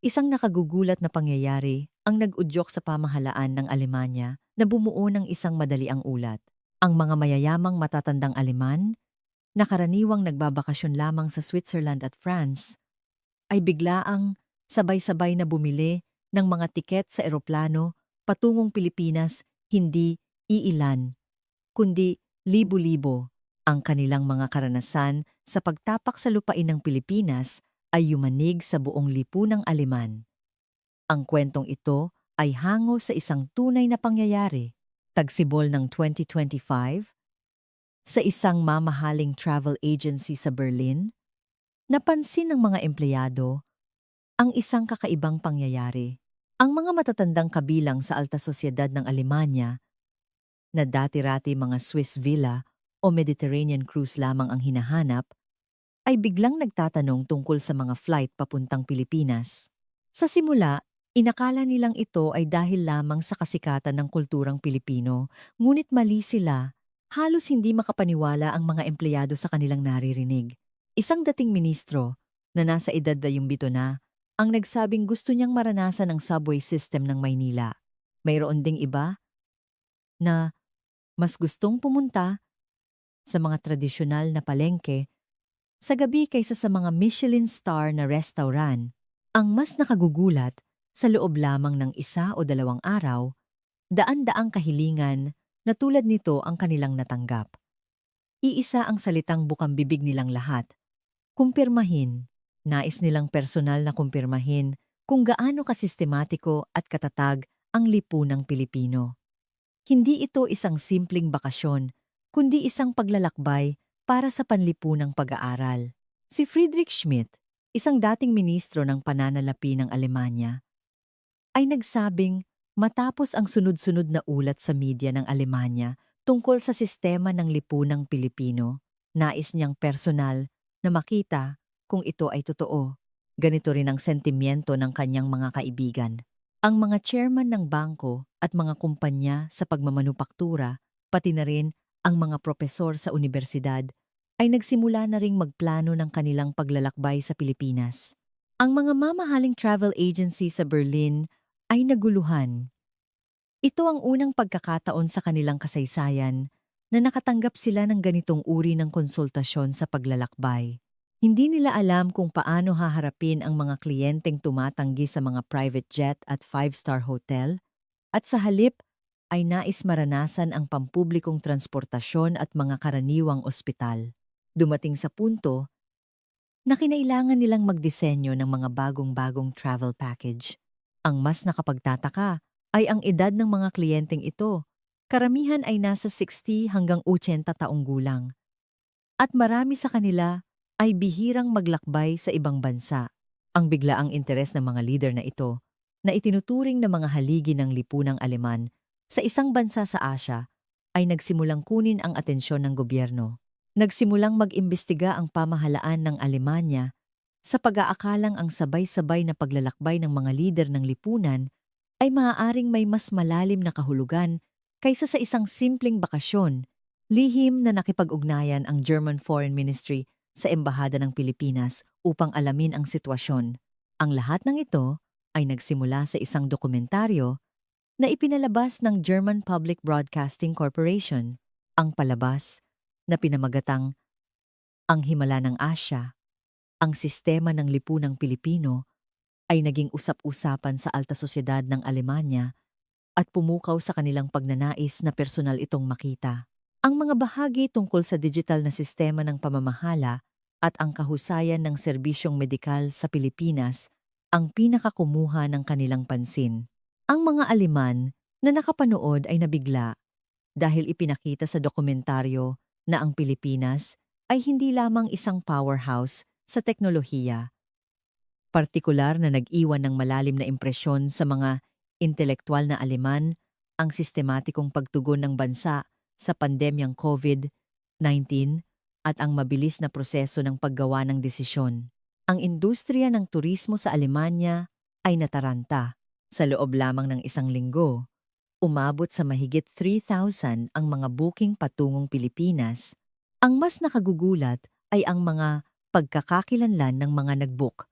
Isang nakagugulat na pangyayari ang nag-udyok sa pamahalaan ng Alemanya na bumuo ng isang madaliang ulat. Ang mga mayayamang matatandang Aleman, na karaniwang nagbabakasyon lamang sa Switzerland at France, ay biglaang sabay-sabay na bumili ng mga tiket sa eroplano patungong Pilipinas. Hindi iilan, kundi libo-libo. Ang kanilang mga karanasan sa pagtapak sa lupain ng Pilipinas ay yumanig sa buong lipunang Aleman. Ang kwentong ito ay hango sa isang tunay na pangyayari, tagsibol ng 2025, sa isang mamahaling travel agency sa Berlin. Napansin ng mga empleyado ang isang kakaibang pangyayari. Ang mga matatandang kabilang sa alta sosyedad ng Alemanya, na dati-rati mga Swiss villa o Mediterranean cruise lamang ang hinahanap, ay biglang nagtatanong tungkol sa mga flight papuntang Pilipinas. Sa simula, inakala nilang ito ay dahil lamang sa kasikatan ng kulturang Pilipino, ngunit mali sila. Halos hindi makapaniwala ang mga empleyado sa kanilang naririnig. Isang dating ministro, na nasa edad na yumbito na, ang nagsabing gusto niyang maranasan ang subway system ng Maynila. Mayroon ding iba na mas gustong pumunta sa mga tradisyonal na palengke sa gabi kaysa sa mga Michelin star na restaurant. Ang mas nakagugulat, sa loob lamang ng 1 o 2 araw, daan-daang kahilingan na tulad nito ang kanilang natanggap. Iisa ang salitang bukang-bibig nilang lahat. Kumpirmahin. Nais nilang personal na kumpirmahin kung gaano kasistematiko at katatag ang lipunang Pilipino. Hindi ito isang simpleng bakasyon, kundi isang paglalakbay para sa panlipunang pag-aaral. Si Friedrich Schmidt, isang dating ministro ng pananalapi ng Alemanya, ay nagsabing matapos ang sunod-sunod na ulat sa media ng Alemanya tungkol sa sistema ng lipunang Pilipino, nais niyang personal na makita kung ito ay totoo. Ganito rin ang sentimiento ng kanyang mga kaibigan. Ang mga chairman ng bangko at mga kumpanya sa pagmamanupaktura, pati na rin ang mga propesor sa unibersidad, ay nagsimula na ring magplano ng kanilang paglalakbay sa Pilipinas. Ang mga mamahaling travel agency sa Berlin ay naguluhan. Ito ang unang pagkakataon sa kanilang kasaysayan na nakatanggap sila ng ganitong uri ng konsultasyon sa paglalakbay. Hindi nila alam kung paano haharapin ang mga kliyenteng tumatanggi sa mga private jet at 5-star hotel, at sa halip ay nais maranasan ang pampublikong transportasyon at mga karaniwang ospital. Dumating sa punto na kinailangan nilang magdisenyo ng mga bagong-bagong travel package. Ang mas nakapagtataka ay ang edad ng mga kliyenteng ito. Karamihan ay nasa 60 hanggang 80 taong gulang. At marami sa kanila ay bihirang maglakbay sa ibang bansa. Ang biglaang interes ng mga leader na ito, na itinuturing na mga haligi ng lipunang Aleman sa isang bansa sa Asya, ay nagsimulang kunin ang atensyon ng gobyerno. Nagsimulang mag-imbestiga ang pamahalaan ng Alemanya sa pag-aakalang ang sabay-sabay na paglalakbay ng mga lider ng lipunan ay maaaring may mas malalim na kahulugan kaysa sa isang simpleng bakasyon. Lihim na nakipag-ugnayan ang German Foreign Ministry sa Embahada ng Pilipinas upang alamin ang sitwasyon. Ang lahat ng ito ay nagsimula sa isang dokumentaryo na ipinalabas ng German Public Broadcasting Corporation, ang palabas na pinamagatang Ang Himala ng Asya. Ang sistema ng lipunang Pilipino ay naging usap-usapan sa alta sosyedad ng Alemanya at pumukaw sa kanilang pagnanais na personal itong makita. Ang mga bahagi tungkol sa digital na sistema ng pamamahala at ang kahusayan ng serbisyong medikal sa Pilipinas ang pinakakumuha ng kanilang pansin. Ang mga Aleman na nakapanood ay nabigla dahil ipinakita sa dokumentaryo na ang Pilipinas ay hindi lamang isang powerhouse sa teknolohiya. Partikular na nag-iwan ng malalim na impresyon sa mga intelektual na Aleman ang sistematikong pagtugon ng bansa sa pandemyang COVID-19 at ang mabilis na proseso ng paggawa ng desisyon. Ang industriya ng turismo sa Alemanya ay nataranta. Sa loob lamang ng 1 linggo, umabot sa mahigit 3,000 ang mga booking patungong Pilipinas. Ang mas nakagugulat ay ang mga pagkakakilanlan ng mga nag-book.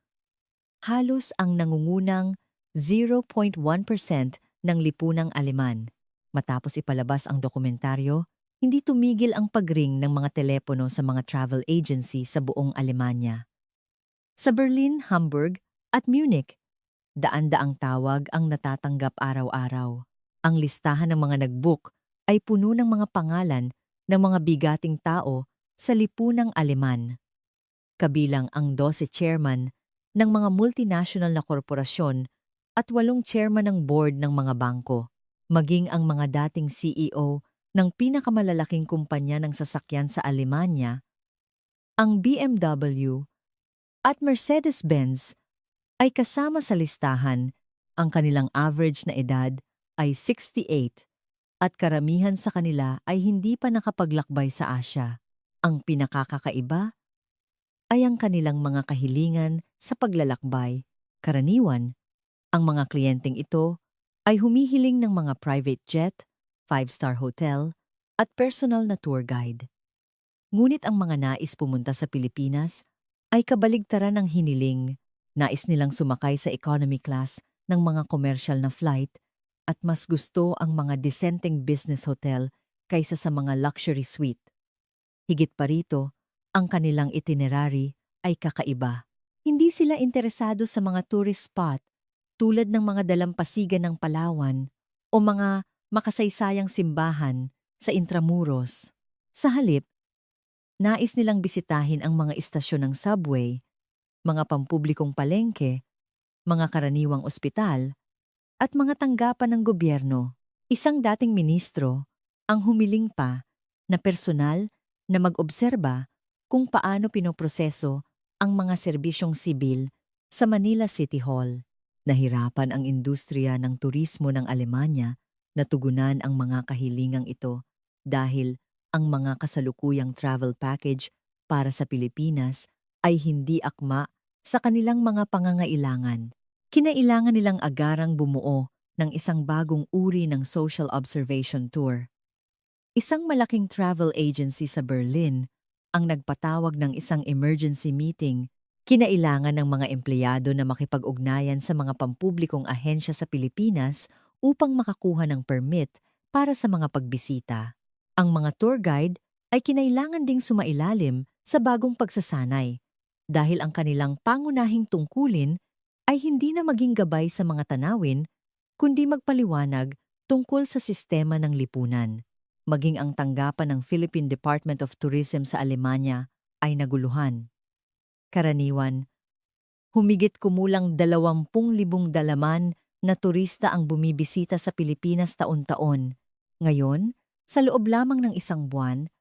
halos ang nangungunang 0.1% ng lipunang Aleman. Matapos ipalabas ang dokumentaryo, hindi tumigil ang pagring ng mga telepono sa mga travel agency sa buong Alemanya. Sa Berlin, Hamburg at Munich, daan-daang tawag ang natatanggap araw-araw. Ang listahan ng mga nag-book ay puno ng mga pangalan ng mga bigating tao sa lipunang Aleman. Kabilang ang 12 chairman ng mga multinational na korporasyon at 8 chairman ng board ng mga bangko, maging ang mga dating CEO ng pinakamalalaking kumpanya ng sasakyan sa Alemanya, ang BMW at Mercedes-Benz ay kasama sa listahan. Ang kanilang average na edad ay 68 at karamihan sa kanila ay hindi pa nakapaglakbay sa Asya. Ang pinakakakaiba ay ang kanilang mga kahilingan sa paglalakbay. Karaniwan, ang mga kliyenteng ito ay humihiling ng mga private jet, 5-star hotel, at personal na tour guide. Ngunit ang mga nais pumunta sa Pilipinas ay kabaligtaran ng hiniling. Nais nilang sumakay sa economy class ng mga commercial na flight at mas gusto ang mga disenteng business hotel kaysa sa mga luxury suite. Higit pa rito, ang kanilang itinerary ay kakaiba. Hindi sila interesado sa mga tourist spot tulad ng mga dalampasigan ng Palawan o mga makasaysayang simbahan sa Intramuros. Sa halip, nais nilang bisitahin ang mga istasyon ng subway, mga pampublikong palengke, mga karaniwang ospital, at mga tanggapan ng gobyerno. Isang dating ministro ang humiling pa na personal na mag-obserba kung paano pinoproseso ang mga serbisyong sibil sa Manila City Hall. Nahirapan ang industriya ng turismo ng Alemanya na tugunan ang mga kahilingang ito dahil ang mga kasalukuyang travel package para sa Pilipinas ay hindi akma sa kanilang mga pangangailangan. Kinailangan nilang agarang bumuo ng isang bagong uri ng social observation tour. Isang malaking travel agency sa Berlin ang nagpatawag ng isang emergency meeting. Kinailangan ng mga empleyado na makipag-ugnayan sa mga pampublikong ahensya sa Pilipinas upang makakuha ng permit para sa mga pagbisita. Ang mga tour guide ay kinailangan ding sumailalim sa bagong pagsasanay dahil ang kanilang pangunahing tungkulin ay hindi na maging gabay sa mga tanawin kundi magpaliwanag tungkol sa sistema ng lipunan. Maging ang tanggapan ng Philippine Department of Tourism sa Alemanya ay naguluhan. Karaniwan, humigit kumulang 20,000 dalaman na turista ang bumibisita sa Pilipinas taon-taon. Ngayon, sa loob lamang ng isang buwan,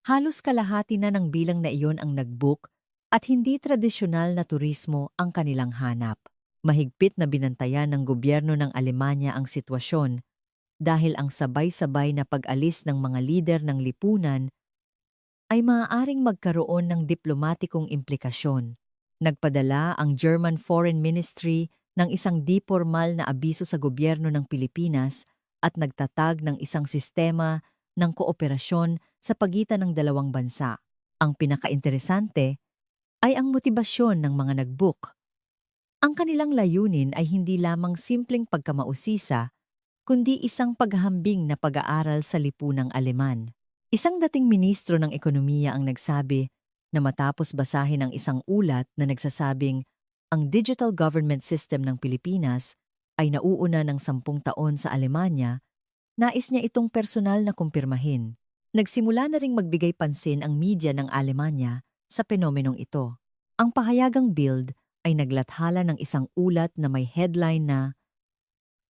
halos kalahati na ng bilang na iyon ang nag-book at hindi tradisyonal na turismo ang kanilang hanap. Mahigpit na binantayan ng gobyerno ng Alemanya ang sitwasyon dahil ang sabay-sabay na pag-alis ng mga lider ng lipunan ay maaaring magkaroon ng diplomatikong implikasyon. Nagpadala ang German Foreign Ministry ng isang di-formal na abiso sa gobyerno ng Pilipinas at nagtatag ng isang sistema ng kooperasyon sa pagitan ng dalawang bansa. Ang pinakainteresante ay ang motibasyon ng mga nag-book. Ang kanilang layunin ay hindi lamang simpleng pagkamausisa, kundi isang paghahambing na pag-aaral sa lipunang Aleman. Isang dating ministro ng ekonomiya ang nagsabi na matapos basahin ang isang ulat na nagsasabing ang digital government system ng Pilipinas ay nauuna ng 10 taon sa Alemanya, nais niya itong personal na kumpirmahin. Nagsimula na ring magbigay pansin ang media ng Alemanya sa penomenong ito. Ang pahayagang Bild ay naglathala ng isang ulat na may headline na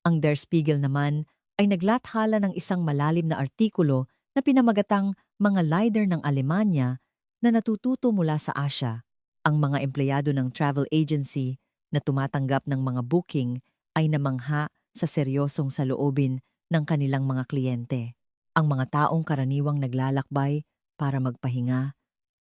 ang Der Spiegel naman ay naglathala ng isang malalim na artikulo na pinamagatang mga leader ng Alemanya na natututo mula sa Asya. Ang mga empleyado ng travel agency na tumatanggap ng mga booking ay namangha sa seryosong saloobin ng kanilang mga kliyente. Ang mga taong karaniwang naglalakbay para magpahinga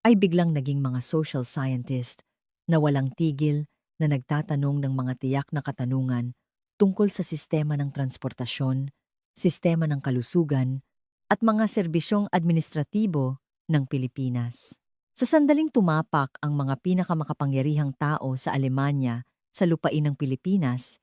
ay biglang naging mga social scientist na walang tigil na nagtatanong ng mga tiyak na katanungan tungkol sa sistema ng transportasyon, sistema ng kalusugan, at mga serbisyong administratibo ng Pilipinas. Sa sandaling tumapak ang mga pinakamakapangyarihang tao sa Alemanya sa lupain ng Pilipinas,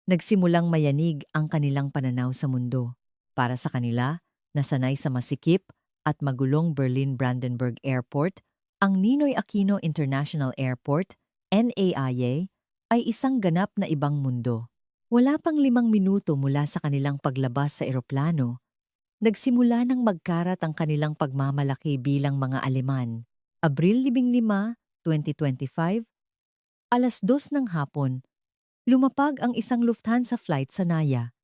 nagsimulang mayanig ang kanilang pananaw sa mundo. Para sa kanila, nasanay sa masikip at magulong Berlin-Brandenburg Airport, ang Ninoy Aquino International Airport, NAIA, ay isang ganap na ibang mundo. Wala pang 5 minuto mula sa kanilang paglabas sa eroplano, nagsimula ng magkarat ang kanilang pagmamalaki bilang mga Aleman. Abril 15, 2025, alas 2 ng hapon, lumapag ang isang Lufthansa flight sa Naya.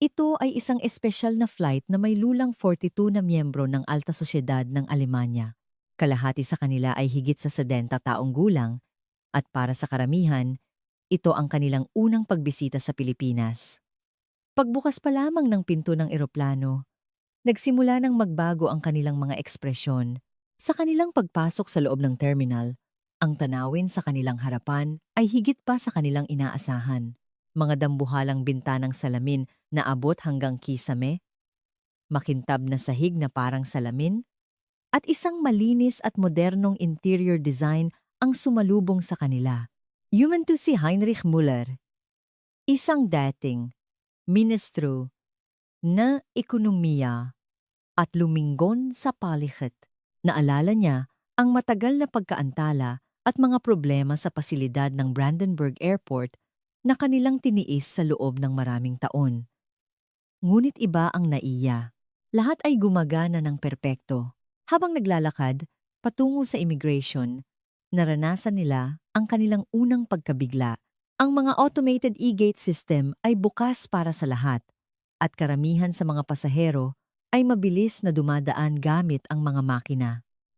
Ito ay isang espesyal na flight na may lulang 42 na miyembro ng alta sosyedad ng Alemanya. Kalahati sa kanila ay higit sa 70 taong gulang at para sa karamihan, ito ang kanilang unang pagbisita sa Pilipinas. Pagbukas pa lamang ng pinto ng eroplano, nagsimula ng magbago ang kanilang mga ekspresyon. Sa kanilang pagpasok sa loob ng terminal, ang tanawin sa kanilang harapan ay higit pa sa kanilang inaasahan. Mga dambuhalang bintanang salamin na abot hanggang kisame, makintab na sahig na parang salamin, at isang malinis at modernong interior design ang sumalubong sa kanila. Human to si Heinrich Müller, isang dating ministro na ekonomiya at luminggon sa palikit. Naalala niya ang matagal na pagkaantala at mga problema sa pasilidad ng Brandenburg Airport na kanilang tiniis sa loob ng maraming taon. Ngunit iba ang naiya. Lahat ay gumagana ng perpekto. Habang naglalakad patungo sa immigration, naranasan nila ang kanilang unang pagkabigla. Ang mga automated e-gate system ay bukas para sa lahat at karamihan sa mga pasahero ay mabilis na dumadaan gamit ang mga makina.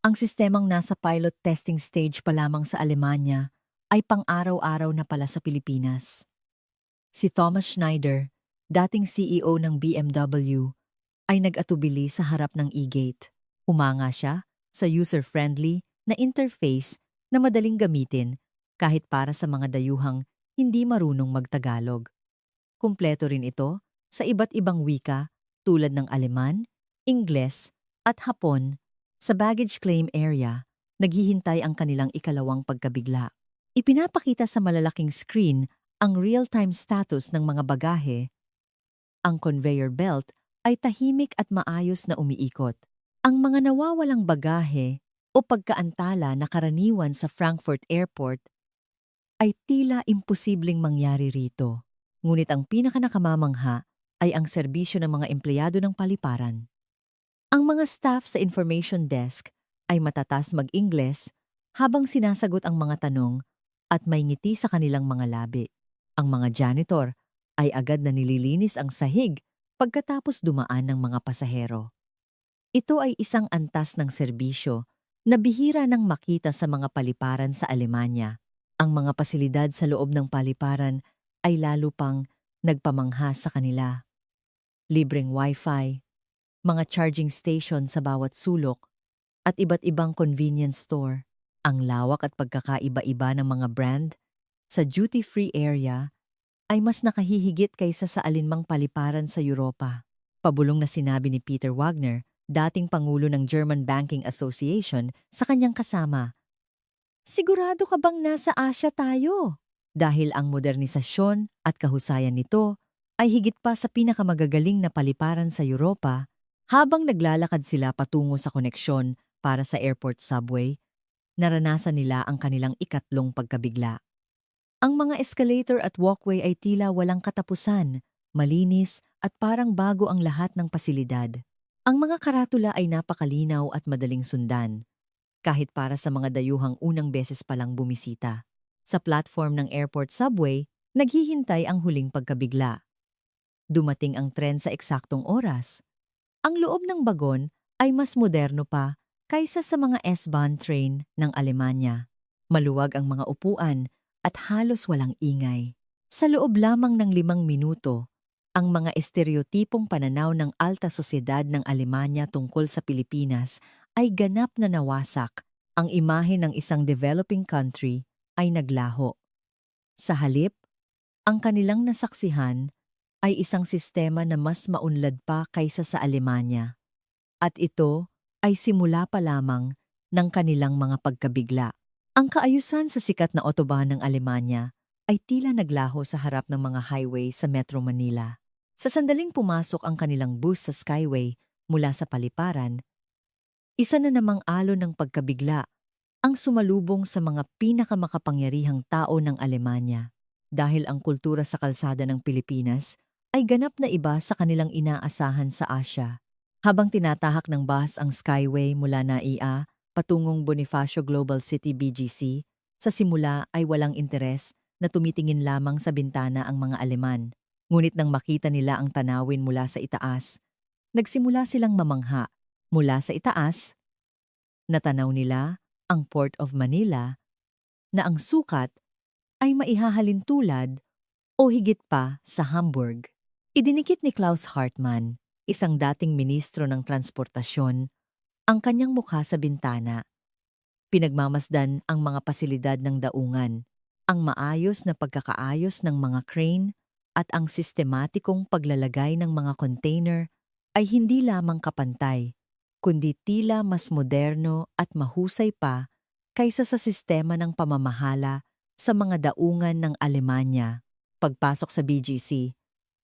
Ang sistemang nasa pilot testing stage pa lamang sa Alemanya ay pang-araw-araw na pala sa Pilipinas. Si Thomas Schneider, dating CEO ng BMW, ay nag-atubili sa harap ng e-gate. Humanga siya sa user-friendly na interface na madaling gamitin kahit para sa mga dayuhang hindi marunong magtagalog. Kumpleto rin ito sa iba't ibang wika tulad ng Aleman, Ingles at Hapon. Sa baggage claim area, naghihintay ang kanilang ikalawang pagkabigla. Ipinapakita sa malalaking screen ang real-time status ng mga bagahe. Ang conveyor belt ay tahimik at maayos na umiikot. Ang mga nawawalang bagahe o pagkaantala na karaniwan sa Frankfurt Airport ay tila imposibleng mangyari rito. Ngunit ang pinakanakamamangha ay ang serbisyo ng mga empleyado ng paliparan. Ang mga staff sa information desk ay matatas mag-Ingles habang sinasagot ang mga tanong at may ngiti sa kanilang mga labi. Ang mga janitor ay agad na nililinis ang sahig pagkatapos dumaan ng mga pasahero. Ito ay isang antas ng serbisyo na bihira nang makita sa mga paliparan sa Alemanya. Ang mga pasilidad sa loob ng paliparan ay lalo pang nagpamangha sa kanila. Libreng wifi, mga charging station sa bawat sulok, at iba't ibang convenience store. Ang lawak at pagkakaiba-iba ng mga brand sa duty-free area ay mas nakahihigit kaysa sa alinmang paliparan sa Europa. Pabulong na sinabi ni Peter Wagner, dating Pangulo ng German Banking Association, sa kanyang kasama. Sigurado ka bang nasa Asya tayo? Dahil ang modernisasyon at kahusayan nito ay higit pa sa pinakamagagaling na paliparan sa Europa. Habang naglalakad sila patungo sa koneksyon para sa airport subway, naranasan nila ang kanilang ikatlong pagkabigla. Ang mga escalator at walkway ay tila walang katapusan, malinis at parang bago ang lahat ng pasilidad. Ang mga karatula ay napakalinaw at madaling sundan, kahit para sa mga dayuhang unang beses palang bumisita. Sa platform ng airport subway, naghihintay ang huling pagkabigla. Dumating ang tren sa eksaktong oras. Ang loob ng bagon ay mas moderno pa kaysa sa mga S-Bahn train ng Alemanya. Maluwag ang mga upuan at halos walang ingay. Sa loob lamang ng 5 minuto, ang mga estereotipong pananaw ng alta sosyedad ng Alemanya tungkol sa Pilipinas ay ganap na nawasak. Ang imahe ng isang developing country ay naglaho. Sa halip, ang kanilang nasaksihan ay isang sistema na mas maunlad pa kaysa sa Alemanya. At ito ay simula pa lamang ng kanilang mga pagkabigla. Ang kaayusan sa sikat na otobahan ng Alemanya ay tila naglaho sa harap ng mga highway sa Metro Manila. Sa sandaling pumasok ang kanilang bus sa Skyway mula sa paliparan, isa na namang alon ng pagkabigla ang sumalubong sa mga pinakamakapangyarihang tao ng Alemanya dahil ang kultura sa kalsada ng Pilipinas ay ganap na iba sa kanilang inaasahan sa Asya. Habang tinatahak ng bus ang Skyway mula NAIA patungong Bonifacio Global City BGC, sa simula ay walang interes na tumitingin lamang sa bintana ang mga Aleman. Ngunit nang makita nila ang tanawin mula sa itaas, nagsimula silang mamangha. Mula sa itaas, natanaw nila ang Port of Manila na ang sukat ay maihahalin tulad o higit pa sa Hamburg. Idinikit ni Klaus Hartmann, isang dating ministro ng transportasyon, ang kanyang mukha sa bintana. Pinagmamasdan ang mga pasilidad ng daungan, ang maayos na pagkakaayos ng mga crane at ang sistematikong paglalagay ng mga container ay hindi lamang kapantay, kundi tila mas moderno at mahusay pa kaysa sa sistema ng pamamahala sa mga daungan ng Alemanya. Pagpasok sa BGC,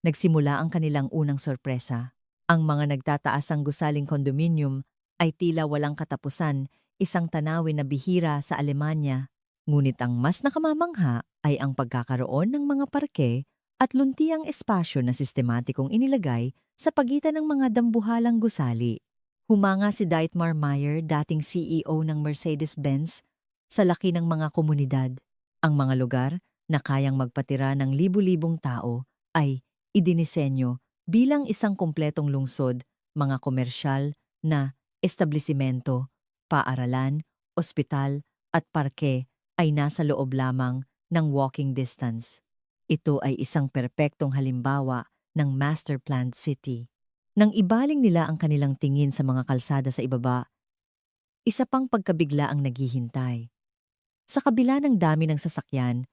nagsimula ang kanilang unang sorpresa. Ang mga nagtataasang gusaling kondominium ay tila walang katapusan, isang tanawin na bihira sa Alemanya. Ngunit ang mas nakamamangha ay ang pagkakaroon ng mga parke at luntiang espasyo na sistematikong inilagay sa pagitan ng mga dambuhalang gusali. Humanga si Dietmar Meyer, dating CEO ng Mercedes-Benz, sa laki ng mga komunidad. Ang mga lugar na kayang magpatira ng libu-libong tao ay idinisenyo bilang isang kumpletong lungsod, mga komersyal na establisimento, paaralan, ospital at parke ay nasa loob lamang ng walking distance. Ito ay isang perpektong halimbawa ng master-planned city. Nang ibaling nila ang kanilang tingin sa mga kalsada sa ibaba, isa pang pagkabigla ang naghihintay. Sa kabila ng dami ng sasakyan,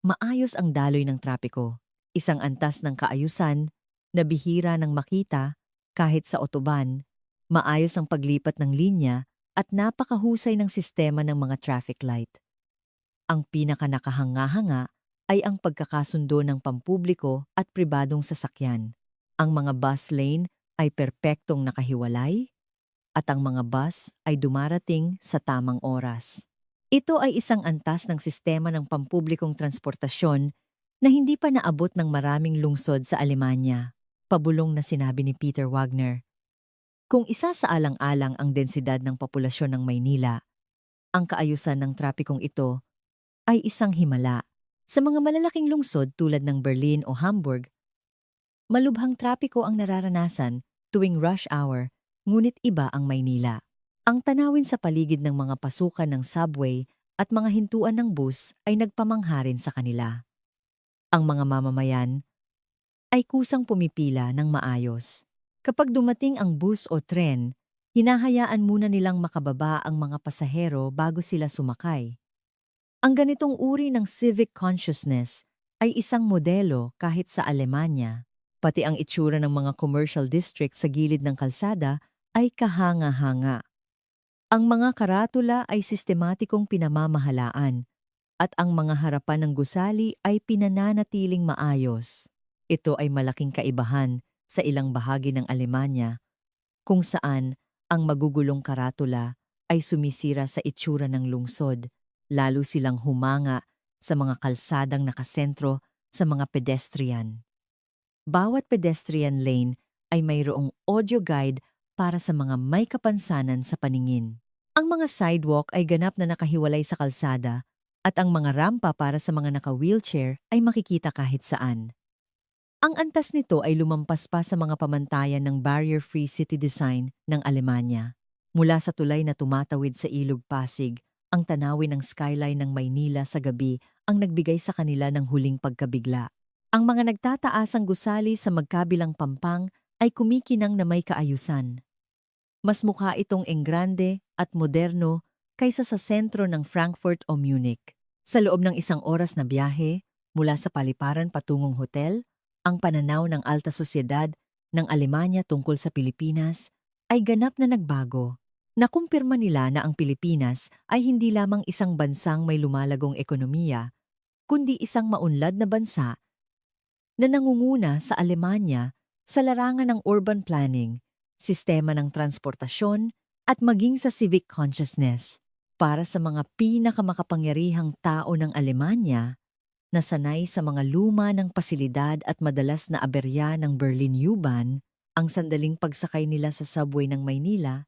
maayos ang daloy ng trapiko, isang antas ng kaayusan na bihira ng makita kahit sa otoban, maayos ang paglipat ng linya at napakahusay ng sistema ng mga traffic light. Ang pinakanakahanga-hanga ay ang pagkakasundo ng pampubliko at pribadong sasakyan. Ang mga bus lane ay perpektong nakahiwalay at ang mga bus ay dumarating sa tamang oras. Ito ay isang antas ng sistema ng pampublikong transportasyon na hindi pa naabot ng maraming lungsod sa Alemanya. Pabulong na sinabi ni Peter Wagner. Kung isa sa alang-alang ang densidad ng populasyon ng Maynila, ang kaayusan ng trapikong ito ay isang himala. Sa mga malalaking lungsod tulad ng Berlin o Hamburg, malubhang trapiko ang nararanasan tuwing rush hour, ngunit iba ang Maynila. Ang tanawin sa paligid ng mga pasukan ng subway at mga hintuan ng bus ay nagpamangha rin sa kanila. Ang mga mamamayan ay kusang pumipila ng maayos. Kapag dumating ang bus o tren, hinahayaan muna nilang makababa ang mga pasahero bago sila sumakay. Ang ganitong uri ng civic consciousness ay isang modelo kahit sa Alemanya. Pati ang itsura ng mga commercial district sa gilid ng kalsada ay kahanga-hanga. Ang mga karatula ay sistematikong pinamamahalaan at ang mga harapan ng gusali ay pinananatiling maayos. Ito ay malaking kaibahan sa ilang bahagi ng Alemanya kung saan ang magugulong karatula ay sumisira sa itsura ng lungsod, lalo silang humanga sa mga kalsadang nakasentro sa mga pedestrian. Bawat pedestrian lane ay mayroong audio guide para sa mga may kapansanan sa paningin. Ang mga sidewalk ay ganap na nakahiwalay sa kalsada at ang mga rampa para sa mga naka-wheelchair ay makikita kahit saan. Ang antas nito ay lumampas pa sa mga pamantayan ng barrier-free city design ng Alemanya. Mula sa tulay na tumatawid sa Ilog Pasig, ang tanawin ng skyline ng Maynila sa gabi ang nagbigay sa kanila ng huling pagkabigla. Ang mga nagtataasang gusali sa magkabilang pampang ay kumikinang na may kaayusan. Mas mukha itong enggrande at moderno kaysa sa sentro ng Frankfurt o Munich. Sa loob ng isang oras na biyahe, mula sa paliparan patungong hotel, ang pananaw ng alta sosyedad ng Alemanya tungkol sa Pilipinas ay ganap na nagbago. Nakumpirma nila na ang Pilipinas ay hindi lamang isang bansang may lumalagong ekonomiya, kundi isang maunlad na bansa na nangunguna sa Alemanya sa larangan ng urban planning, sistema ng transportasyon, at maging sa civic consciousness. Para sa mga pinakamakapangyarihang tao ng Alemanya, na sanay sa mga luma ng pasilidad at madalas na aberya ng Berlin U-Bahn, ang sandaling pagsakay nila sa subway ng Maynila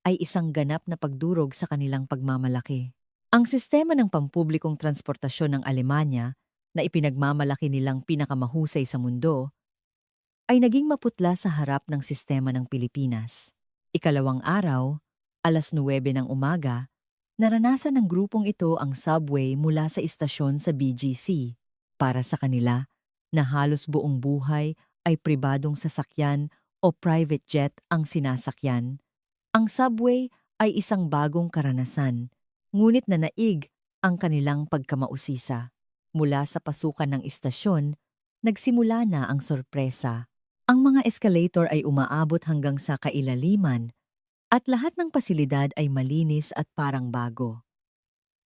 ay isang ganap na pagdurog sa kanilang pagmamalaki. Ang sistema ng pampublikong transportasyon ng Alemanya, na ipinagmamalaki nilang pinakamahusay sa mundo, ay naging maputla sa harap ng sistema ng Pilipinas. Ikalawang araw, 9:00 ng umaga, naranasan ng grupong ito ang subway mula sa istasyon sa BGC. Para sa kanila, na halos buong buhay ay pribadong sasakyan o private jet ang sinasakyan, ang subway ay isang bagong karanasan, ngunit nanaig ang kanilang pagkamausisa. Mula sa pasukan ng istasyon, nagsimula na ang sorpresa. Ang mga escalator ay umaabot hanggang sa kailaliman, at lahat ng pasilidad ay malinis at parang bago.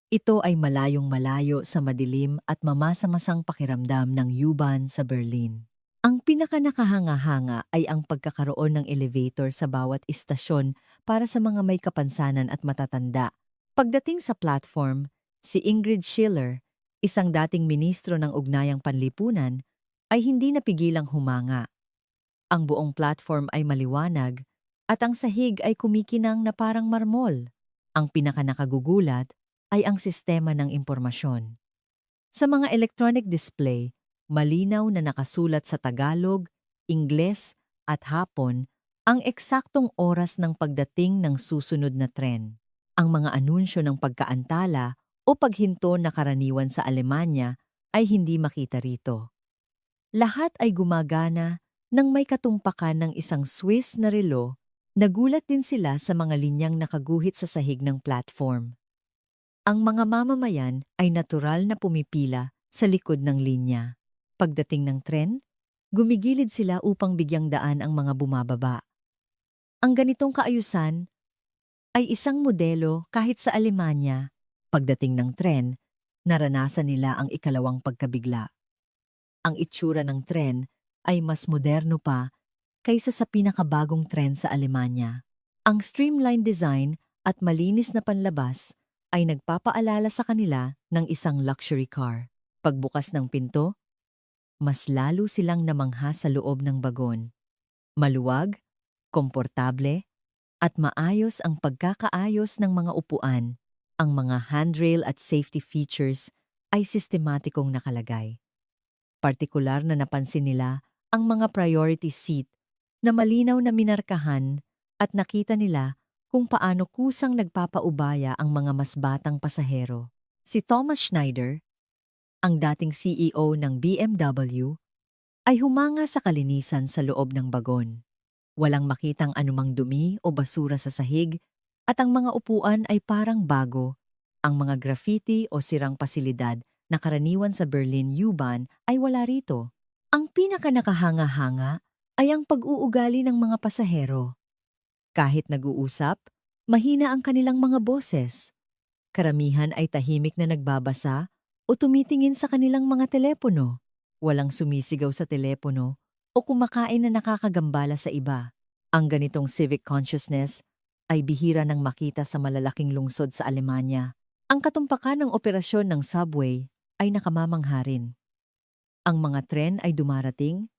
Ito ay malayong-malayo sa madilim at mamasa-masang pakiramdam ng U-Bahn sa Berlin. Ang pinakanakahanga-hanga ay ang pagkakaroon ng elevator sa bawat istasyon para sa mga may kapansanan at matatanda. Pagdating sa platform, si Ingrid Schiller, isang dating ministro ng Ugnayang Panlipunan, ay hindi napigilang humanga. Ang buong platform ay maliwanag at ang sahig ay kumikinang na parang marmol. Ang pinakanakagugulat ay ang sistema ng impormasyon. Sa mga electronic display, malinaw na nakasulat sa Tagalog, Ingles at Hapon ang eksaktong oras ng pagdating ng susunod na tren. Ang mga anunsyo ng pagkaantala o paghinto na karaniwan sa Alemanya ay hindi makita rito. Lahat ay gumagana nang may katumpakan ng isang Swiss na relo. Nagulat din sila sa mga linyang nakaguhit sa sahig ng platform. Ang mga mamamayan ay natural na pumipila sa likod ng linya. Pagdating ng tren, gumigilid sila upang bigyang daan ang mga bumababa. Ang ganitong kaayusan ay isang modelo kahit sa Alemanya. Pagdating ng tren, naranasan nila ang ikalawang pagkabigla. Ang itsura ng tren ay mas moderno pa kaysa sa pinakabagong tren sa Alemanya. Ang streamlined design at malinis na panlabas ay nagpapaalala sa kanila ng isang luxury car. Pagbukas ng pinto, mas lalo silang namangha sa loob ng bagon. Maluwag, komportable, at maayos ang pagkakaayos ng mga upuan. Ang mga handrail at safety features ay sistematikong nakalagay. Partikular na napansin nila ang mga priority seat na malinaw na minarkahan at nakita nila kung paano kusang nagpapaubaya ang mga mas batang pasahero. Si Thomas Schneider, ang dating CEO ng BMW, ay humanga sa kalinisan sa loob ng bagon. Walang makitang anumang dumi o basura sa sahig at ang mga upuan ay parang bago. Ang mga graffiti o sirang pasilidad na karaniwan sa Berlin U-Bahn ay wala rito. Ang pinakanakahanga-hanga ay ang pag-uugali ng mga pasahero. Kahit nag-uusap, mahina ang kanilang mga boses. Karamihan ay tahimik na nagbabasa o tumitingin sa kanilang mga telepono. Walang sumisigaw sa telepono o kumakain na nakakagambala sa iba. Ang ganitong civic consciousness ay bihira nang makita sa malalaking lungsod sa Alemanya. Ang katumpakan ng operasyon ng subway ay nakamamangha rin. Ang mga tren ay dumarating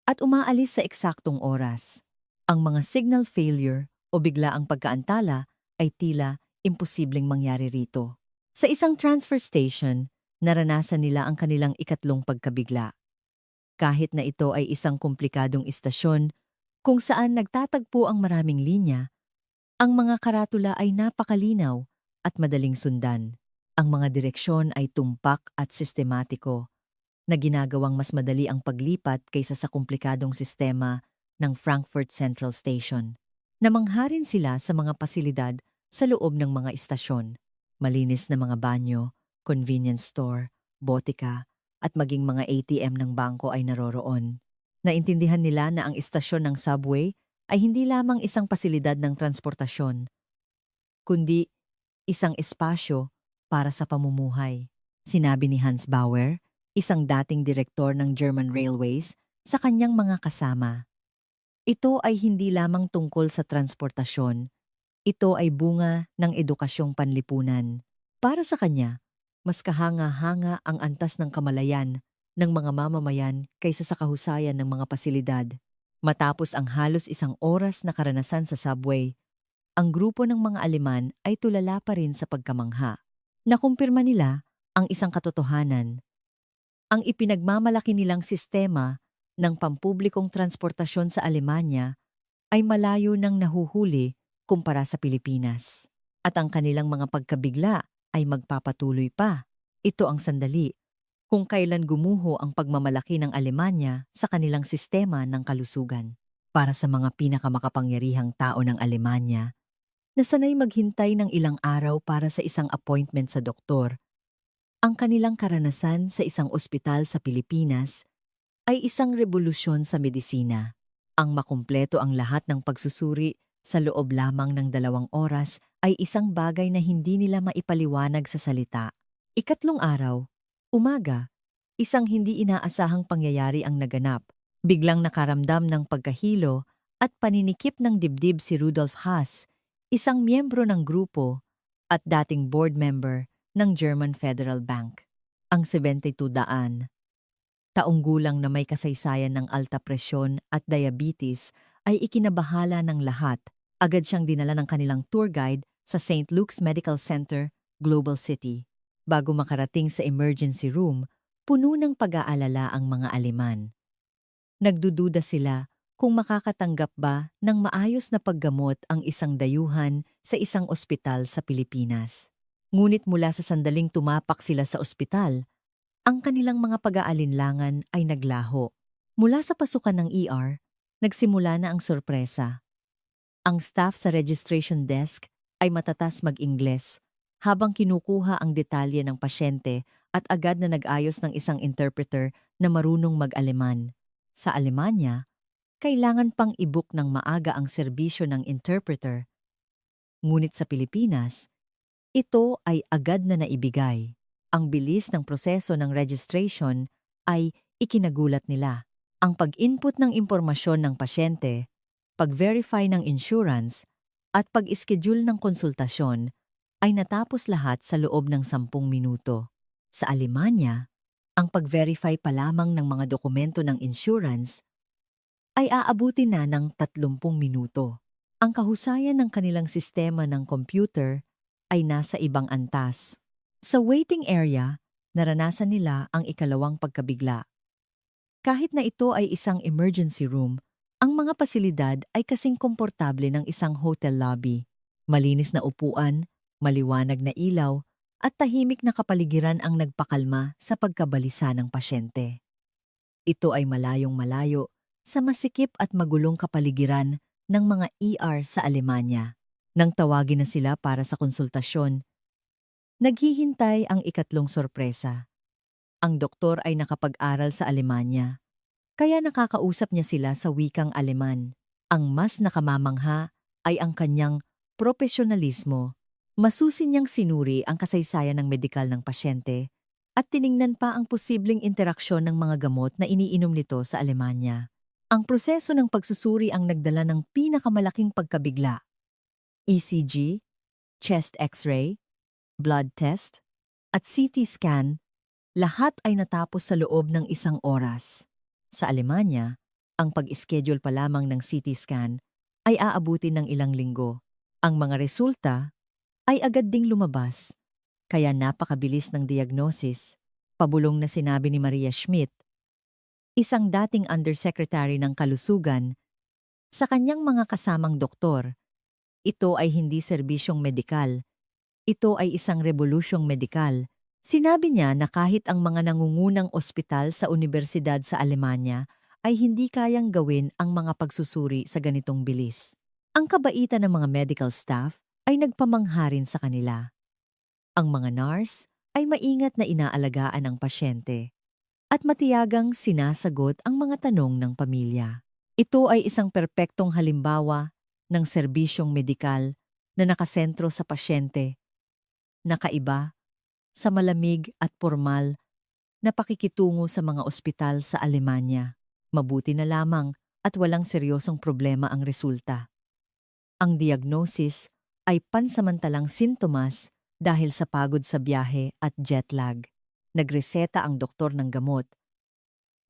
at umaalis sa eksaktong oras. Ang mga signal failure o biglaang pagkaantala ay tila imposibleng mangyari rito. Sa isang transfer station, naranasan nila ang kanilang ikatlong pagkabigla. Kahit na ito ay isang komplikadong istasyon kung saan nagtatagpo ang maraming linya, ang mga karatula ay napakalinaw at madaling sundan. Ang mga direksyon ay tumpak at sistematiko, na ginagawang mas madali ang paglipat kaysa sa komplikadong sistema ng Frankfurt Central Station. Namangha rin sila sa mga pasilidad sa loob ng mga istasyon. Malinis na mga banyo, convenience store, botika, at maging mga ATM ng bangko ay naroroon. Naintindihan nila na ang istasyon ng subway ay hindi lamang isang pasilidad ng transportasyon, kundi isang espasyo para sa pamumuhay. Sinabi ni Hans Bauer, isang dating direktor ng German Railways, sa kanyang mga kasama. Ito ay hindi lamang tungkol sa transportasyon. Ito ay bunga ng edukasyong panlipunan. Para sa kanya, mas kahanga-hanga ang antas ng kamalayan ng mga mamamayan kaysa sa kahusayan ng mga pasilidad. Matapos ang halos isang oras na karanasan sa subway, ang grupo ng mga Aleman ay tulala pa rin sa pagkamangha. Nakumpirma nila ang isang katotohanan. Ang ipinagmamalaki nilang sistema ng pampublikong transportasyon sa Alemanya ay malayo ng nahuhuli kumpara sa Pilipinas. At ang kanilang mga pagkabigla ay magpapatuloy pa. Ito ang sandali kung kailan gumuho ang pagmamalaki ng Alemanya sa kanilang sistema ng kalusugan. Para sa mga pinakamakapangyarihang tao ng Alemanya, na sanay maghintay ng ilang araw para sa isang appointment sa doktor, ang kanilang karanasan sa isang ospital sa Pilipinas ay isang revolusyon sa medisina. Ang makumpleto ang lahat ng pagsusuri sa loob lamang ng 2 oras ay isang bagay na hindi nila maipaliwanag sa salita. Ikatlong araw, umaga, isang hindi inaasahang pangyayari ang naganap. Biglang nakaramdam ng pagkahilo at paninikip ng dibdib si Rudolf Haas, isang miyembro ng grupo at dating board member ng German Federal Bank. Ang 72 taong gulang na may kasaysayan ng alta presyon at diabetes ay ikinabahala ng lahat. Agad siyang dinala ng kanilang tour guide sa St. Luke's Medical Center, Global City. Bago makarating sa emergency room, puno ng pag-aalala ang mga Aleman. Nagdududa sila kung makakatanggap ba ng maayos na paggamot ang isang dayuhan sa isang ospital sa Pilipinas. Ngunit mula sa sandaling tumapak sila sa ospital, ang kanilang mga pag-aalinlangan ay naglaho. Mula sa pasukan ng ER, nagsimula na ang sorpresa. Ang staff sa registration desk ay matatas mag-Ingles habang kinukuha ang detalye ng pasyente at agad na nag-ayos ng isang interpreter na marunong mag-Aleman. Sa Alemanya, kailangan pang i-book ng maaga ang serbisyo ng interpreter. Ngunit sa Pilipinas, ito ay agad na naibigay. Ang bilis ng proseso ng registration ay ikinagulat nila. Ang pag-input ng impormasyon ng pasyente, pag-verify ng insurance, at pag-schedule ng konsultasyon ay natapos lahat sa loob ng 10 minuto. Sa Alemanya, ang pag-verify pa lamang ng mga dokumento ng insurance ay aabuti na ng 30 minuto. Ang kahusayan ng kanilang sistema ng computer ay nasa ibang antas. Sa waiting area, naranasan nila ang ikalawang pagkabigla. Kahit na ito ay isang emergency room, ang mga pasilidad ay kasing komportable ng isang hotel lobby. Malinis na upuan, maliwanag na ilaw, at tahimik na kapaligiran ang nagpakalma sa pagkabalisa ng pasyente. Ito ay malayong malayo sa masikip at magulong kapaligiran ng mga ER sa Alemanya. Nang tawagin na sila para sa konsultasyon, naghihintay ang ikatlong sorpresa. Ang doktor ay nakapag-aral sa Alemanya, kaya nakakausap niya sila sa wikang Aleman. Ang mas nakamamangha ay ang kanyang propesyonalismo. Masusin niyang sinuri ang kasaysayan ng medikal ng pasyente at tiningnan pa ang posibleng interaksyon ng mga gamot na iniinom nito sa Alemanya. Ang proseso ng pagsusuri ang nagdala ng pinakamalaking pagkabigla. ECG, chest x-ray, blood test, at CT scan, lahat ay natapos sa loob ng 1 oras. Sa Alemanya, ang pag-schedule pa lamang ng CT scan ay aabutin ng ilang linggo. Ang mga resulta ay agad ding lumabas, kaya napakabilis ng diagnosis. Pabulong na sinabi ni Maria Schmidt, isang dating undersecretary ng kalusugan, sa kanyang mga kasamang doktor. Ito ay hindi serbisyong medikal. Ito ay isang revolusyong medikal. Sinabi niya na kahit ang mga nangungunang ospital sa universidad sa Alemanya ay hindi kayang gawin ang mga pagsusuri sa ganitong bilis. Ang kabaitan ng mga medical staff ay nagpamangha rin sa kanila. Ang mga nurse ay maingat na inaalagaan ang pasyente at matiyagang sinasagot ang mga tanong ng pamilya. Ito ay isang perpektong halimbawa ng serbisyong medikal na nakasentro sa pasyente, nakaiba sa malamig at pormal na pakikitungo sa mga ospital sa Alemanya. Mabuti na lamang at walang seryosong problema ang resulta. Ang diagnosis ay pansamantalang sintomas dahil sa pagod sa biyahe at jet lag. Nagreseta ang doktor ng gamot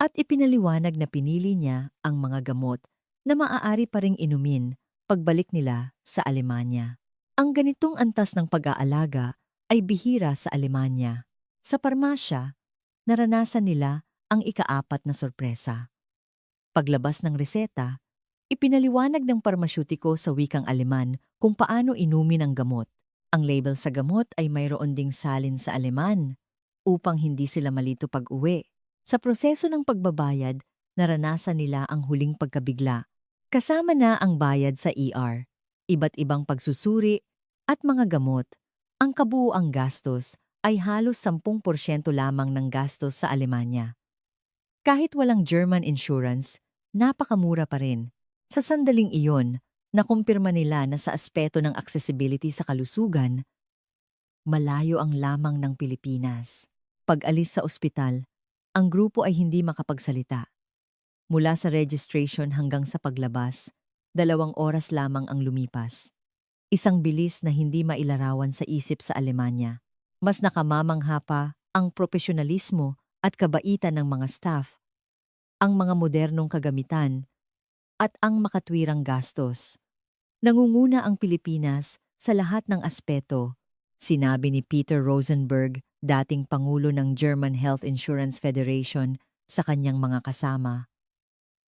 at ipinaliwanag na pinili niya ang mga gamot na maaari pa ring inumin pagbalik nila sa Alemanya. Ang ganitong antas ng pag-aalaga ay bihira sa Alemanya. Sa parmasya, naranasan nila ang ikaapat na sorpresa. Paglabas ng reseta, ipinaliwanag ng parmasyutiko sa wikang Aleman kung paano inumin ang gamot. Ang label sa gamot ay mayroon ding salin sa Aleman upang hindi sila malito pag-uwi. Sa proseso ng pagbabayad, naranasan nila ang huling pagkabigla. Kasama na ang bayad sa ER, iba't ibang pagsusuri at mga gamot. Ang kabuuang gastos ay halos 10% lamang ng gastos sa Alemanya. Kahit walang German insurance, napakamura pa rin. Sa sandaling iyon, nakumpirma nila na sa aspeto ng accessibility sa kalusugan, malayo ang lamang ng Pilipinas. Pag-alis sa ospital, ang grupo ay hindi makapagsalita. Mula sa registration hanggang sa paglabas, 2 oras lamang ang lumipas. Isang bilis na hindi mailarawan sa isip sa Alemanya. Mas nakamamangha pa ang profesionalismo at kabaitan ng mga staff, ang mga modernong kagamitan, at ang makatwirang gastos. Nangunguna ang Pilipinas sa lahat ng aspeto, sinabi ni Peter Rosenberg, dating Pangulo ng German Health Insurance Federation, sa kanyang mga kasama.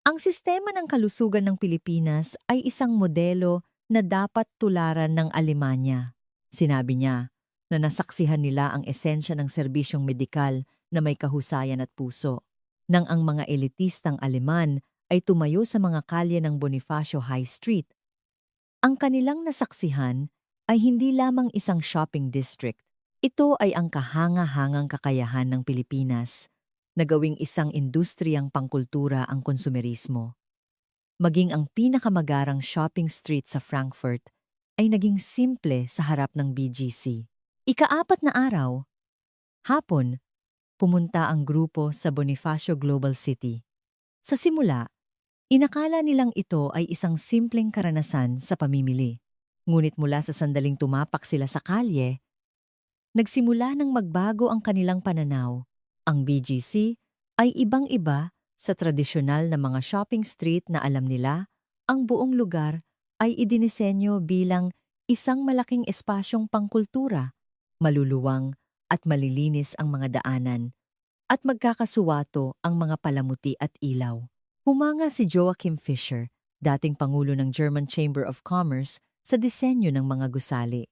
Ang sistema ng kalusugan ng Pilipinas ay isang modelo na dapat tularan ng Alemanya. Sinabi niya na nasaksihan nila ang esensya ng serbisyong medikal na may kahusayan at puso, nang ang mga elitistang Aleman ay tumayo sa mga kalye ng Bonifacio High Street. Ang kanilang nasaksihan ay hindi lamang isang shopping district. Ito ay ang kahanga-hangang kakayahan ng Pilipinas na gawing isang industriyang pangkultura ang konsumerismo. Maging ang pinakamagarang shopping street sa Frankfurt ay naging simple sa harap ng BGC. Ika-4 na araw, hapon, pumunta ang grupo sa Bonifacio Global City. Sa simula, inakala nilang ito ay isang simpleng karanasan sa pamimili. Ngunit mula sa sandaling tumapak sila sa kalye, nagsimula ng magbago ang kanilang pananaw. Ang BGC ay ibang-iba sa tradisyonal na mga shopping street na alam nila, ang buong lugar ay idinisenyo bilang isang malaking espasyong pangkultura, maluluwang at malilinis ang mga daanan, at magkakasuwato ang mga palamuti at ilaw. Humanga si Joachim Fischer, dating Pangulo ng German Chamber of Commerce, sa disenyo ng mga gusali.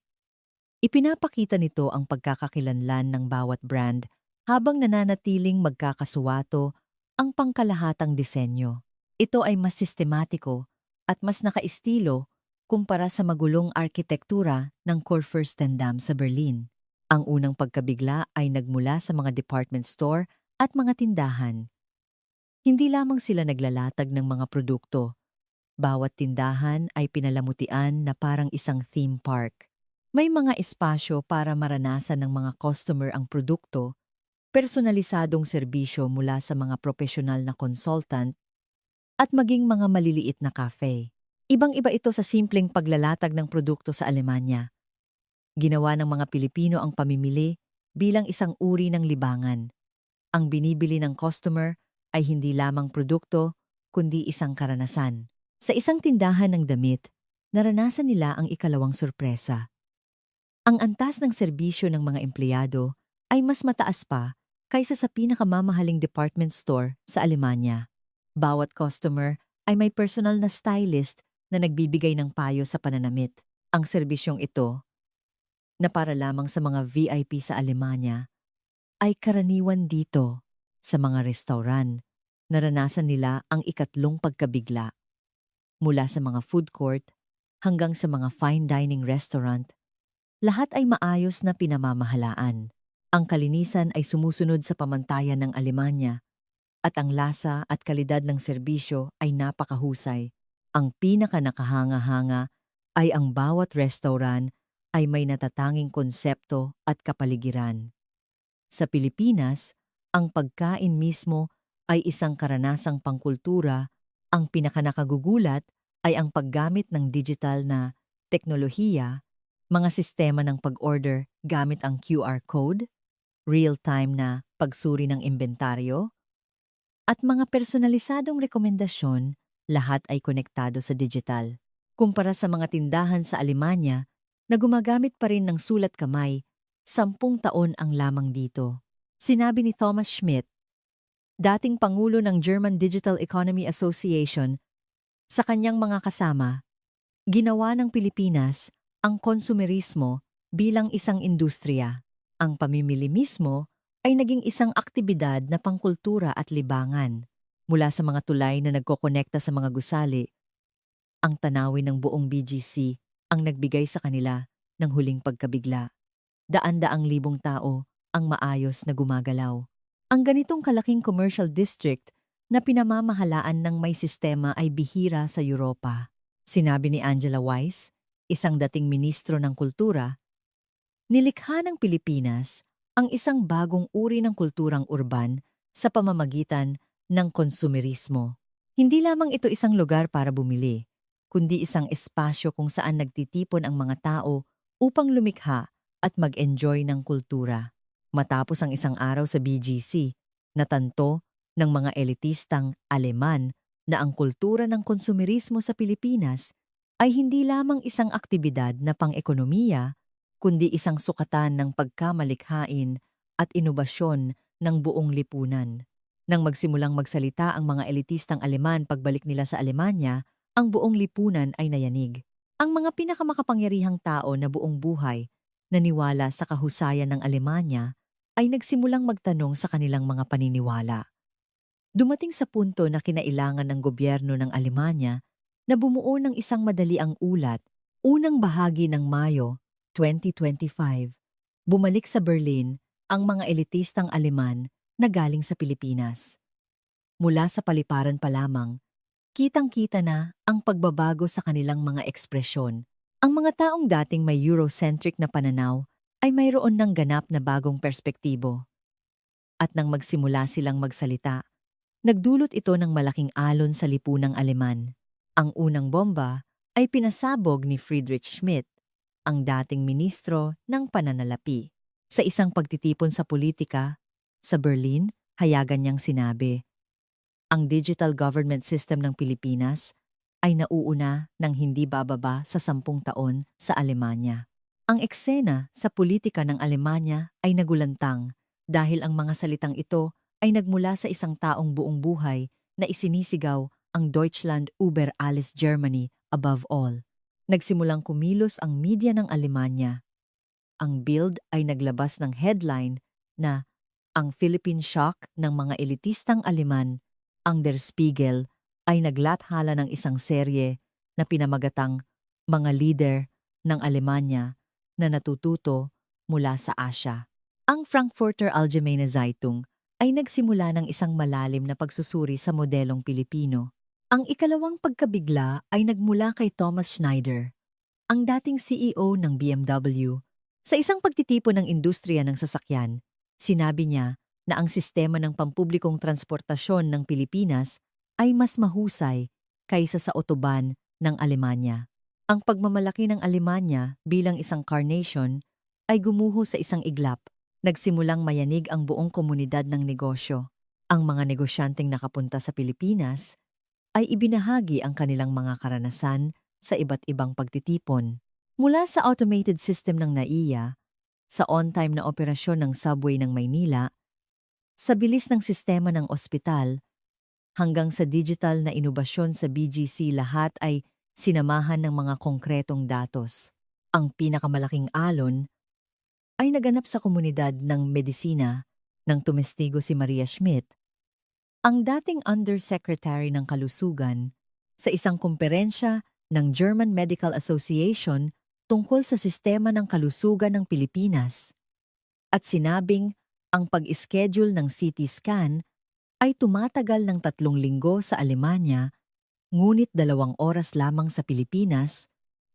Ipinapakita nito ang pagkakakilanlan ng bawat brand habang nananatiling magkakasuwato ang pangkalahatang disenyo. Ito ay mas sistematiko at mas nakaistilo kumpara sa magulong arkitektura ng Kurfürstendamm sa Berlin. Ang unang pagkabigla ay nagmula sa mga department store at mga tindahan. Hindi lamang sila naglalatag ng mga produkto. Bawat tindahan ay pinalamutian na parang isang theme park. May mga espasyo para maranasan ng mga customer ang produkto, personalisadong serbisyo mula sa mga profesional na consultant, at maging mga maliliit na cafe. Ibang-iba ito sa simpleng paglalatag ng produkto sa Alemanya. Ginawa ng mga Pilipino ang pamimili bilang isang uri ng libangan. Ang binibili ng customer ay hindi lamang produkto, kundi isang karanasan. Sa isang tindahan ng damit, naranasan nila ang ikalawang sorpresa. Ang antas ng serbisyo ng mga empleyado ay mas mataas pa kaysa sa pinakamamahaling department store sa Alemanya. Bawat customer ay may personal na stylist na nagbibigay ng payo sa pananamit. Ang serbisyong ito, na para lamang sa mga VIP sa Alemanya, ay karaniwan dito sa mga restaurant. Naranasan nila ang ikatlong pagkabigla. Mula sa mga food court hanggang sa mga fine dining restaurant, lahat ay maayos na pinamamahalaan. Ang kalinisan ay sumusunod sa pamantayan ng Alemanya at ang lasa at kalidad ng serbisyo ay napakahusay. Ang pinaka-nakahanga-hanga ay ang bawat restaurant ay may natatanging konsepto at kapaligiran. Sa Pilipinas, ang pagkain mismo ay isang karanasang pangkultura. Ang pinakanakagugulat ay ang paggamit ng digital na teknolohiya, mga sistema ng pag-order gamit ang QR code, real-time na pagsuri ng inventaryo, at mga personalisadong rekomendasyon, lahat ay konektado sa digital. Kumpara sa mga tindahan sa Alemanya na gumagamit pa rin ng sulat kamay, 10 taon ang lamang dito. Sinabi ni Thomas Schmidt, dating Pangulo ng German Digital Economy Association, sa kanyang mga kasama, ginawa ng Pilipinas ang konsumerismo bilang isang industriya. Ang pamimili mismo ay naging isang aktibidad na pangkultura at libangan. Mula sa mga tulay na nagkokonekta sa mga gusali, ang tanawin ng buong BGC ang nagbigay sa kanila ng huling pagkabigla. Daan-daang libong tao ang maayos na gumagalaw. Ang ganitong kalaking commercial district na pinamamahalaan ng may sistema ay bihira sa Europa. Sinabi ni Angela Weiss, isang dating ministro ng kultura, nilikha ng Pilipinas ang isang bagong uri ng kulturang urban sa pamamagitan ng konsumerismo. Hindi lamang ito isang lugar para bumili, kundi isang espasyo kung saan nagtitipon ang mga tao upang lumikha at mag-enjoy ng kultura. Matapos ang isang araw sa BGC, natanto ng mga elitistang Aleman na ang kultura ng konsumerismo sa Pilipinas ay hindi lamang isang aktibidad na pang-ekonomiya, kundi isang sukatan ng pagkamalikhain at inobasyon ng buong lipunan. Nang magsimulang magsalita ang mga elitistang Aleman pagbalik nila sa Alemanya, ang buong lipunan ay nayanig. Ang mga pinakamakapangyarihang tao na buong buhay naniwala sa kahusayan ng Alemanya ay nagsimulang magtanong sa kanilang mga paniniwala. Dumating sa punto na kinailangan ng gobyerno ng Alemanya na bumuo ng isang madaliang ulat, unang bahagi ng Mayo 2025. Bumalik sa Berlin ang mga elitistang Aleman na galing sa Pilipinas. Mula sa paliparan pa lamang, kitang-kita na ang pagbabago sa kanilang mga ekspresyon. Ang mga taong dating may Eurocentric na pananaw ay mayroon ng ganap na bagong perspektibo. At nang magsimula silang magsalita, nagdulot ito ng malaking alon sa lipunang Aleman. Ang unang bomba ay pinasabog ni Friedrich Schmidt, ang dating ministro ng pananalapi. Sa isang pagtitipon sa politika, sa Berlin, hayagan niyang sinabi, ang digital government system ng Pilipinas ay nauuna ng hindi bababa sa 10 taon sa Alemanya. Ang eksena sa politika ng Alemanya ay nagulantang dahil ang mga salitang ito ay nagmula sa isang taong buong buhay na isinisigaw ang Deutschland über alles Germany above all. Nagsimulang kumilos ang media ng Alemanya. Ang Bild ay naglabas ng headline na ang Philippine Shock ng mga elitistang Aleman. Ang Der Spiegel ay naglathala ng isang serye na pinamagatang Mga Leader ng Alemanya na natututo mula sa Asya. Ang Frankfurter Allgemeine Zeitung ay nagsimula ng isang malalim na pagsusuri sa modelong Pilipino. Ang ikalawang pagkabigla ay nagmula kay Thomas Schneider, ang dating CEO ng BMW. Sa isang pagtitipon ng industriya ng sasakyan, sinabi niya na ang sistema ng pampublikong transportasyon ng Pilipinas ay mas mahusay kaysa sa otoban ng Alemanya. Ang pagmamalaki ng Alemanya bilang isang car nation ay gumuho sa isang iglap. Nagsimulang mayanig ang buong komunidad ng negosyo. Ang mga negosyanteng nakapunta sa Pilipinas ay ibinahagi ang kanilang mga karanasan sa iba't ibang pagtitipon. Mula sa automated system ng NAIA, sa on-time na operasyon ng subway ng Maynila, sa bilis ng sistema ng ospital, hanggang sa digital na inobasyon sa BGC, lahat ay sinamahan ng mga konkretong datos. Ang pinakamalaking alon ay naganap sa komunidad ng medisina nang tumestigo si Maria Schmidt, ang dating Undersecretary ng Kalusugan, sa isang komperensya ng German Medical Association tungkol sa sistema ng kalusugan ng Pilipinas. At sinabing ang pag-schedule ng CT scan ay tumatagal ng 3 linggo sa Alemanya, ngunit 2 oras lamang sa Pilipinas.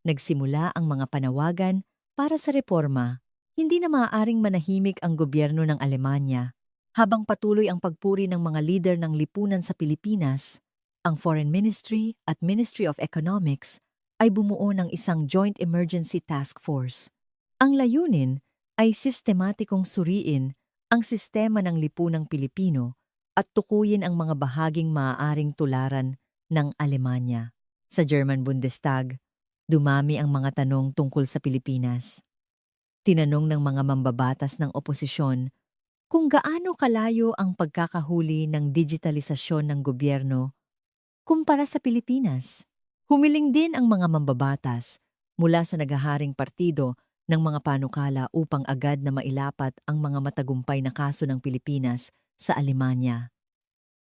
Nagsimula ang mga panawagan para sa reforma. Hindi na maaaring manahimik ang gobyerno ng Alemanya. Habang patuloy ang pagpuri ng mga lider ng lipunan sa Pilipinas, ang Foreign Ministry at Ministry of Economics ay bumuo ng isang Joint Emergency Task Force. Ang layunin ay sistematikong suriin ang sistema ng lipunang Pilipino at tukuyin ang mga bahaging maaaring tularan ng Alemanya. Sa German Bundestag, dumami ang mga tanong tungkol sa Pilipinas. Tinanong ng mga mambabatas ng oposisyon kung gaano kalayo ang pagkakahuli ng digitalisasyon ng gobyerno kumpara sa Pilipinas. Humiling din ang mga mambabatas mula sa naghaharing partido ng mga panukala upang agad na mailapat ang mga matagumpay na kaso ng Pilipinas sa Alemanya.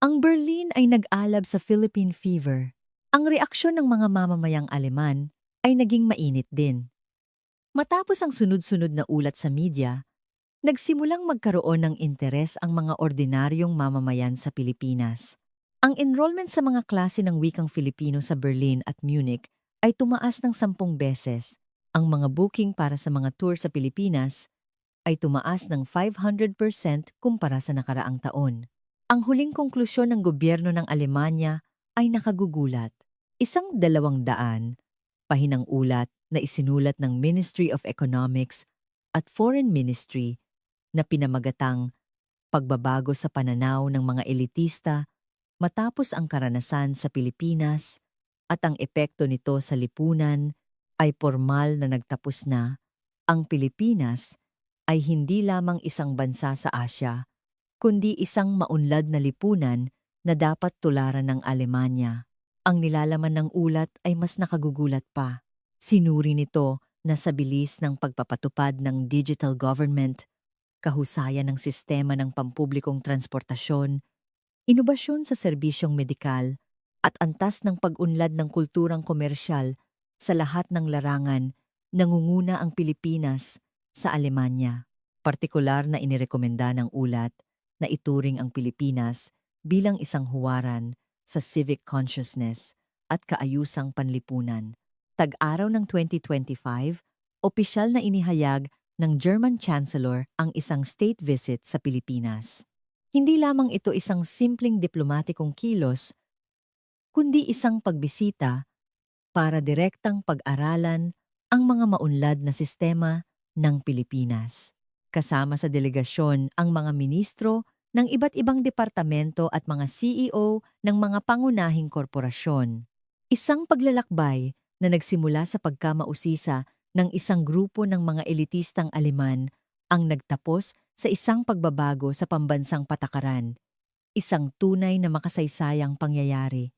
Ang Berlin ay nag-alab sa Philippine Fever. Ang reaksyon ng mga mamamayang Aleman ay naging mainit din. Matapos ang sunod-sunod na ulat sa media, nagsimulang magkaroon ng interes ang mga ordinaryong mamamayan sa Pilipinas. Ang enrollment sa mga klase ng wikang Filipino sa Berlin at Munich ay tumaas ng 10 beses. Ang mga booking para sa mga tour sa Pilipinas ay tumaas ng 500% kumpara sa nakaraang taon. Ang huling konklusyon ng gobyerno ng Alemanya ay nakagugulat. 200 pahinang ulat na isinulat ng Ministry of Economics at Foreign Ministry na pinamagatang pagbabago sa pananaw ng mga elitista matapos ang karanasan sa Pilipinas at ang epekto nito sa lipunan ay formal na nagtapos na. Ang Pilipinas ay hindi lamang isang bansa sa Asya, kundi isang maunlad na lipunan na dapat tularan ng Alemanya. Ang nilalaman ng ulat ay mas nakagugulat pa. Sinuri nito na sa bilis ng pagpapatupad ng digital government, kahusayan ng sistema ng pampublikong transportasyon, inobasyon sa serbisyong medikal, at antas ng pag-unlad ng kulturang komersyal sa lahat ng larangan, nangunguna ang Pilipinas sa Alemanya. Partikular na inirekomenda ng ulat na ituring ang Pilipinas bilang isang huwaran sa civic consciousness at kaayusang panlipunan. Tag-araw ng 2025, opisyal na inihayag ng German Chancellor ang isang state visit sa Pilipinas. Hindi lamang ito isang simpleng diplomatikong kilos, kundi isang pagbisita para direktang pag-aralan ang mga maunlad na sistema ng Pilipinas. Kasama sa delegasyon ang mga ministro ng iba't ibang departamento at mga CEO ng mga pangunahing korporasyon. Isang paglalakbay na nagsimula sa pagkamausisa ng isang grupo ng mga elitistang Aleman ang nagtapos sa isang pagbabago sa pambansang patakaran, isang tunay na makasaysayang pangyayari.